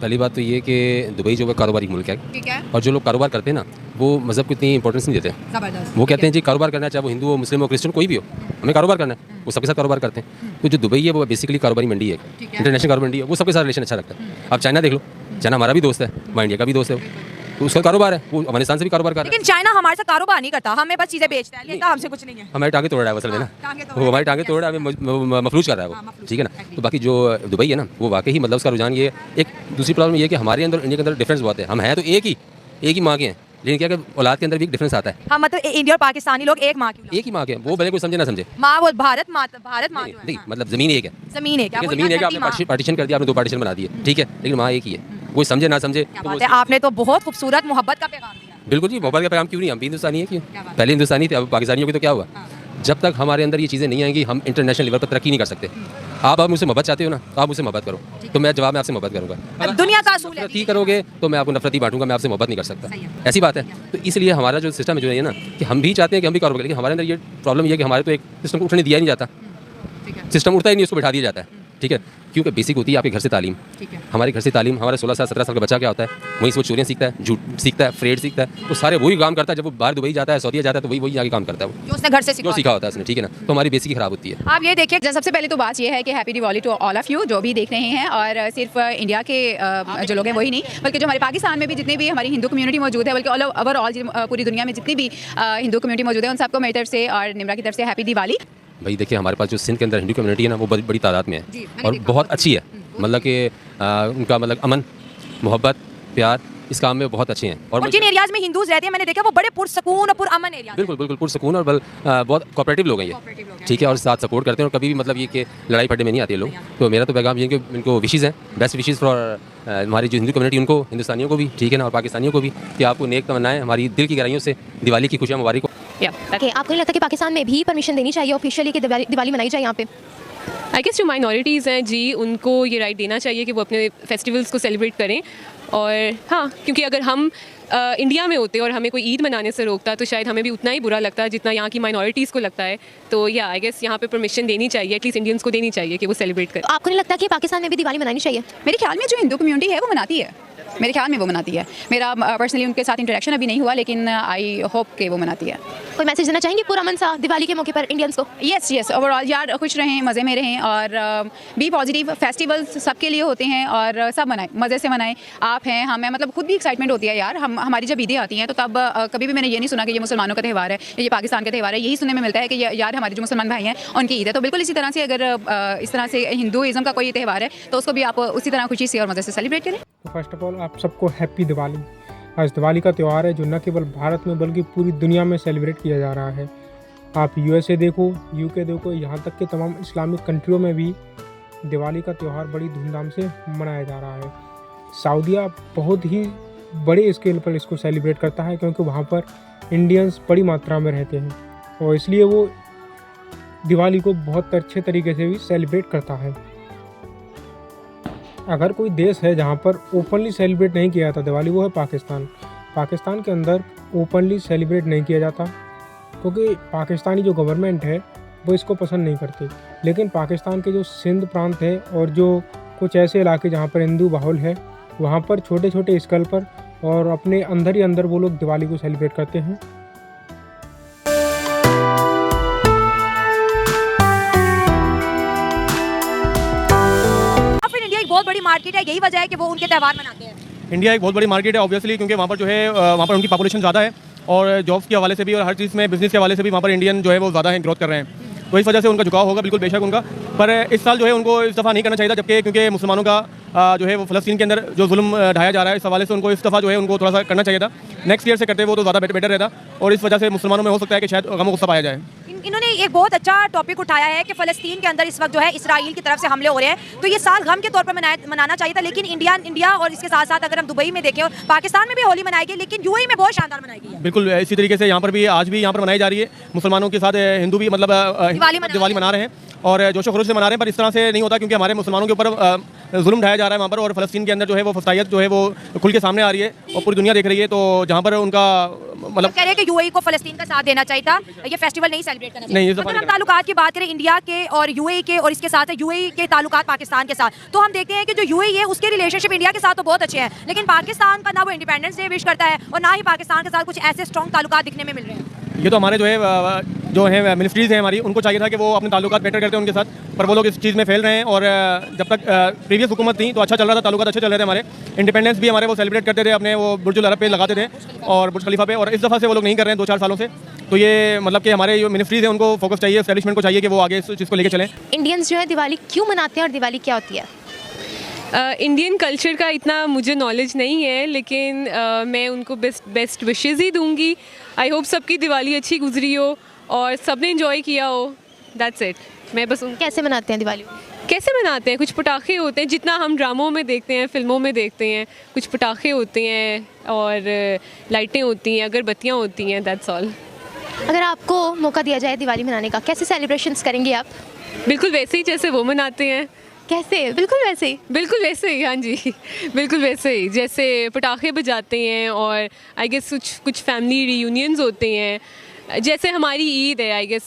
पहली बात तो ये कि दुबई जो है कारोबारी मुल्क है, ठीक है। और जो लोग कारोबार करते हैं ना वो मज़हब को इतनी इंपॉर्टेंस नहीं देते। जबरदस्त। वो कहते हैं जी कारोबार करना है, चाहे वो हिंदू हो, मुस्लिम हो, क्रिश्चियन कोई भी हो, हमें कारोबार करना है, वो सबके साथ कारोबार करते हैं। तो जो दुबई है वो बेसिकली कारोबारी मंडी है, इंटरनेशनल कारोबार मंडी है, वो सबके साथ रिलेशन अच्छा रखता है। आप चाइना देख लो, चाइना हमारा भी दोस्त है, हमारा इंडिया का भी दोस्त है, तो उसका कारोबार है, वो अफगानिस्तान से भी कारोबार कर रहा है। लेकिन चाइना हमारे साथ कारोबार नहीं करता, हमें बस चीजें बेचता है, लेता हमसे कुछ नहीं है। हमारी टांगे तोड़ रहा है असल में ना, टांगे तोड़ वो हमारी टांगे तोड़ रहा है, हमें मफलूज कर रहा है वो, ठीक है ना। तो बाकी जो दुबई है ना वो वाकई मतलब उसका रुझान ये एक दूसरी प्रॉब्लम ये है कि हमारे अंदर इंडिया के अंदर डिफरेंस बहुत है। हम हैं तो एक ही माँ के हैं, लेकिन क्या कि औलाद के अंदर भी एक डिफरेंस आता है। हाँ, मतलब इंडिया और पाकिस्तानी लोग एक माँ की एक ही माँ के हैं, वो भले कोई समझे ना समझे। माँ वो भारत माँ जो है, नहीं मतलब जमीन एक है, जमीन है क्या? जमीन है कि आपने पार्टीशन कर दिया, आपने 2 पार्टीशन बना दिए, ठीक है, लेकिन माँ एक ही है, कोई समझे ना समझे। क्या बात है, आपने तो बहुत खूबसूरत मोहब्बत का पैगाम दिया। बिल्कुल जी, मोहब्बत का पैगाम क्यों नहीं, हम भी हिंदुस्तानी है, क्यों पहले हिंदुस्तानी थे, अब पाकिस्तानियों की तो क्या हुआ। जब तक हमारे अंदर ये चीज़ें नहीं आएंगी हम इंटरनेशनल लेवल पर तरक्की नहीं कर सकते। आप मुझसे मोहब्बत चाहते हो ना, आप मुझसे मोहब्बत करो, तो मैं जवाब में आपसे मोहब्बत करूँगा। दुनिया का असूल है, नफरत करोगे तो मैं आपको नफरत ही बांटूंगा, मैं आपसे मोहब्त नहीं कर सकता, ऐसी बात है। तो इसलिए हमारा जो सिस्टम है जो है ना कि हम भी चाहते हैं कि हम भी कारोबार करें, लेकिन हमारे अंदर ये प्रॉब्लम ये है कि हमारे तो एक सिस्टम को उठने दिया ही नहीं जाता, सिस्टम उठता ही नहीं, उसको बैठा दिया जाता है, ठीक है। क्योंकि बेसिक होती है आपके घर से तालीम, हमारे घर से तालीम, हमारे 16 साल 17 साल का बच्चा क्या होता है, वहीं से वो चोरियाँ सीखता है, झूठ सीखता है, फ्रेड सीखता है, वो सारे वही काम करता है। जब वो बाहर दुबई जाता है, सऊदीया जाता है, तो वही आगे काम करता है, वो जो उसने घर से जो सीखा होता है उसने, ठीक है ना। तो हमारी बेसिक खराब होती है। आप ये देखिए, सबसे पहले तो बात ये है कि happy Diwali to all of you जो भी देख रहे हैं, और सिर्फ इंडिया के जो लोग हैं वही नहीं, बल्कि जो हमारे पाकिस्तान में भी जितने भी हमारी हिंदू कम्युनिटी मौजूद है, बल्कि ओवरऑल पूरी दुनिया में जितनी भी हिंदू कम्युनिटी मौजूद है, उन सबको मेरी तरफ से और निम्रा की तरफ से हैप्पी दिवाली। भाई देखिए, हमारे पास जो सिंध के अंदर हिंदू कम्युनिटी है ना वो बड़ी तादाद में है और बहुत अच्छी है, मतलब कि उनका मतलब अमन मोहब्बत प्यार इस काम में बहुत अच्छे हैं। और जिन एरियाज में हिंदूज रहते हैं मैंने देखा वो बड़े पुरसकून और पुरअमन एरिया। बिल्कुल पुरसकून और बहुत कोऑपरेटिव लोग हैं ये, ठीक है, और साथ सपोर्ट करते हैं, और कभी भी मतलब ये कि लड़ाई फटे में नहीं आते लोग। तो मेरा तो पैगाम ये कि इनको विशेज़ हैं, बेस्ट विशेज़ फॉर हमारी जो हिंदू कम्युनिटी, उनको, हिंदुस्तानियों को भी, ठीक है ना, और पाकिस्तानियों को भी, कि आपको नेक तमन्नाएं हमारी दिल की गहराइयों से दिवाली की खुशियाँ मुबारक हो। आपको नहीं लगता कि पाकिस्तान में भी परमिशन देनी चाहिए ऑफिशियली कि दिवाली मनाई जाए यहाँ पे? आई गेस जो माइनॉरिटीज़ हैं जी, उनको ये राइट देना चाहिए कि वो अपने फेस्टिवल्स को सेलिब्रेट करें। और हाँ, क्योंकि अगर हम इंडिया में होते और हमें कोई ईद मनाने से रोकता तो शायद हमें भी उतना ही बुरा लगता जितना यहाँ की माइनॉरिटीज़ को लगता है। तो या आई गेस यहाँ पे परमिशन देनी चाहिए, एटलीस्ट इंडियंस को देनी चाहिए कि वो सेलिब्रेट करें। आपको नहीं लगता कि पाकिस्तान में भी दिवाली मनानी चाहिए? मेरे ख्याल में जो हिंदू कम्युनिटी है वो मनाती है, मेरे ख्याल में वो मनाती है। मेरा पर्सनली उनके साथ इंटरेक्शन अभी नहीं हुआ, लेकिन आई होप कि वो मनाती है। कोई मैसेज देना चाहेंगे पुरअमन सा दिवाली के मौके पर इंडियंस को? यस ओवरऑल यार खुश रहें, मज़े में रहें और बी पॉजिटिव। फेस्टिवल्स सबके लिए होते हैं और सब मनाएं, मज़े से मनाएं। आप हैं, हम हैं, मतलब खुद भी एक्साइटमेंट होती है यार। हमारी जब ईदें आती हैं तो तब कभी भी मैंने ये नहीं सुना कि ये मुसलमानों का त्यौहार है, ये पाकिस्तान का त्यौहार है। यही सुनने में मिलता है कि यार हमारे जो मुसलमान भाई हैं उनकी ईद है। तो बिल्कुल इसी तरह से अगर इस तरह से हिंदुइज़्म का कोई त्यौहार है तो उसको भी आप उसी तरह खुशी से और मज़े से सेलिब्रेट करें। फर्स्ट ऑफ ऑल आप सबको हैप्पी दिवाली। आज दिवाली का त्यौहार है जो न केवल भारत में बल्कि पूरी दुनिया में सेलिब्रेट किया जा रहा है। आप यूएसए देखो, यूके देखो, यहाँ तक कि तमाम इस्लामिक कंट्रियों में भी दिवाली का त्यौहार बड़ी धूमधाम से मनाया जा रहा है। सऊदीया बहुत ही बड़े स्केल पर इसको सेलिब्रेट करता है क्योंकि वहाँ पर इंडियंस बड़ी मात्रा में रहते हैं और इसलिए वो दिवाली को बहुत अच्छे तरीके से भी सेलिब्रेट करता है। अगर कोई देश है जहाँ पर ओपनली सेलिब्रेट नहीं किया जाता दिवाली, वो है पाकिस्तान। पाकिस्तान के अंदर ओपनली सेलिब्रेट नहीं किया जाता क्योंकि पाकिस्तानी जो गवर्नमेंट है वो इसको पसंद नहीं करती। लेकिन पाकिस्तान के जो सिंध प्रांत है और जो कुछ ऐसे इलाके जहाँ पर हिंदू माहौल है, वहाँ पर छोटे छोटे स्केल पर और अपने अंदर ही अंदर वो लोग दिवाली को सेलिब्रेट करते हैं। बहुत बड़ी मार्केट है, यही वजह है कि वो उनके त्यौहार मनाते हैं। इंडिया एक बहुत बड़ी मार्केट है ऑब्वियसली, क्योंकि वहाँ पर जो है वहाँ पर उनकी पॉपुलेशन ज़्यादा है और जॉब्स के हवाले से भी और हर चीज़ में बिजनेस के हवाले से भी वहाँ पर इंडियन जो है वो ज़्यादा है, ग्रोथ कर रहे हैं। तो इस वजह से उनका झुकाव होगा बिल्कुल बेशक उनका। पर इस साल जो है उनको इस दफ़ा नहीं करना चाहिए था, जबकि क्योंकि मुसलमानों का जो है वो फ़लस्तीन के अंदर जो जुल्म ढाया जा रहा है, इस हवाले से उनको इस दफ़ा जो है उनको थोड़ा सा करना चाहिए था। नेक्स्ट ईयर से करते वो तो ज़्यादा बेटर रहता और इस वजह से मुसलमानों में हो सकता है कि शायद गम गुस्सा पाया जाए। इन्होंने एक बहुत अच्छा टॉपिक उठाया है कि फ़लस्तीन के अंदर इस वक्त जो है इसराइल की तरफ से हमले हो रहे हैं, तो ये साल गम के तौर पर मनाना चाहिए था। लेकिन इंडिया और इसके साथ साथ अगर हम दुबई में देखें, पाकिस्तान में भी होली मनाई गई, लेकिन यूएई में बहुत शानदार मनाई गई है। बिल्कुल इसी तरीके से यहाँ पर भी आज भी यहाँ पर मनाई जा रही है। मुसलमानों के साथ हिंदू भी मतलब दिवाली मना रहे हैं और जोशो खरोश से मना रहे हैं, पर इस तरह से नहीं होता क्योंकि हमारे मुसलमानों के ऊपर जुल्म ढाया जा रहा है वहाँ पर, और फ़लस्तीन के अंदर जो है वो फसाइयत जो है वो खुल के सामने आ रही है और पूरी दुनिया देख रही है। तो जहाँ पर उनका मतलब कह रहे हैं कि यूएई को फलस्तीन का साथ देना चाहिए था, ये फेस्टिवल नहीं सेलिब्रेट करना नहीं, चाहिए। इस दफा अगर हम नहीं ताल्लुकात की बात करें इंडिया के और यूएई के, और इसके साथ यूएई के ताल्लुकात पाकिस्तान के साथ, तो हम देखते हैं कि जो यूएई है उसके रिलेशनशिप इंडिया के साथ तो बहुत अच्छे हैं, लेकिन पाकिस्तान का ना वो इंडिपेंडेंस डे विश करता है और ना ही पाकिस्तान के साथ कुछ ऐसे स्ट्रॉन्ग ताल्लुकात दिखने में मिल रहे हैं। ये तो हमारे जो है मिनिस्ट्रीज़ हैं हमारी, उनको चाहिए था कि वो अपने ताल्लुकात बेटर करते हैं उनके साथ, पर वो लोग इस चीज़ में फेल रहे हैं। और जब तक प्रीवियस हुकूमत थी तो अच्छा चल रहा था, ताल्लुकात अच्छे चल रहे थे हमारे, इंडिपेंडेंस भी हमारे वो सेलिब्रेट करते थे अपने वो बुर्जुल अरब पे लगाते थे और बुर्ज खलीफा पे, और इस दफ़ा से वो लोग नहीं कर रहे हैं 2-4 सालों से। तो ये मतलब कि हमारे जो मिनिस्ट्रीज़ हैं उनको फोकस चाहिए, एस्टैब्लिशमेंट को चाहिए कि वो आगे इस चीज़ को लेकर चलें। इंडियंस जो है दिवाली क्यों मनाते हैं और दिवाली क्या होती है? इंडियन कल्चर का इतना मुझे नॉलेज नहीं है, लेकिन मैं उनको बेस्ट विशेज़ ही दूंगी। आई होप सबकी दिवाली अच्छी गुजरी हो और सबने इन्जॉय किया हो, दैट्स इट। मैं बस कैसे मनाते हैं दिवाली? कैसे मनाते हैं, कुछ पटाखे होते हैं जितना हम ड्रामों में देखते हैं, फिल्मों में देखते हैं, कुछ पटाखे होते हैं और लाइटें होती हैं, अगरबत्तियाँ होती हैं, दैट्स ऑल। अगर आपको मौका दिया जाए दिवाली मनाने का, कैसे सेलिब्रेशंस करेंगे आप? बिल्कुल वैसे ही जैसे वो मनाते हैं। कैसे? बिल्कुल वैसे ही? बिल्कुल वैसे ही, हाँ जी बिल्कुल वैसे ही, जैसे पटाखे बजाते हैं और आई गेस कुछ फैमिली रियूनियंस होते हैं, जैसे हमारी ईद है, I guess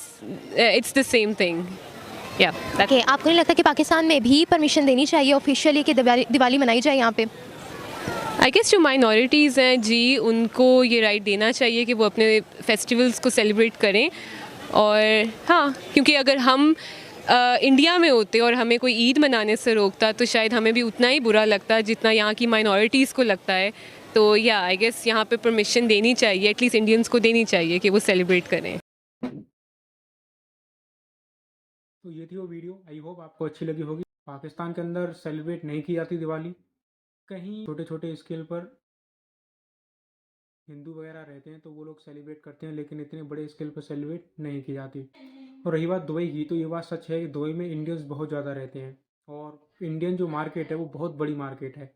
it's the same thing. या ओके, आपको नहीं लगता कि पाकिस्तान में भी परमिशन देनी चाहिए ऑफिशियली कि दिवाली मनाई जाए यहाँ पे? आई गेस जो माइनॉरिटीज़ हैं जी, उनको ये राइट देना चाहिए कि वो अपने फेस्टिवल्स को सेलिब्रेट करें। और हाँ, क्योंकि अगर हम इंडिया में होते और हमें कोई ईद मनाने से रोकता तो शायद हमें भी उतना ही बुरा लगता जितना यहाँ की माइनॉरिटीज़ को लगता है। तो या आई गेस यहाँ पे परमिशन देनी चाहिए, एटलीस्ट इंडियंस को देनी चाहिए कि वो सेलिब्रेट करें। तो ये थी वो वीडियो, आई होप आपको अच्छी लगी होगी। पाकिस्तान के अंदर सेलिब्रेट नहीं की जाती दिवाली, कहीं छोटे छोटे स्केल पर हिंदू वगैरह रहते हैं तो वो लोग सेलिब्रेट करते हैं, लेकिन इतने बड़े स्केल पर सेलिब्रेट नहीं की जाती। और रही बात दुबई की, तो ये बात सच है कि दुबई में इंडियंस बहुत ज़्यादा रहते हैं और इंडियन जो मार्केट है वो बहुत बड़ी मार्केट है।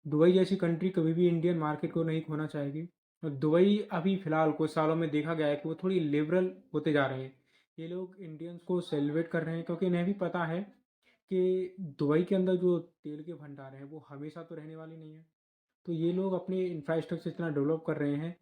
दुबई जैसी कंट्री कभी भी इंडियन मार्केट को नहीं खोना चाहेगी। और दुबई अभी फ़िलहाल कुछ सालों में देखा गया है कि वो थोड़ी लिबरल होते जा रहे हैं। ये लोग इंडियंस को सेलिब्रेट कर रहे हैं क्योंकि इन्हें भी पता है कि दुबई के अंदर जो तेल के भंडार हैं वो हमेशा तो रहने वाले नहीं हैं। तो ये लोग अपने इंफ्रास्ट्रक्चर इतना डेवलप कर रहे हैं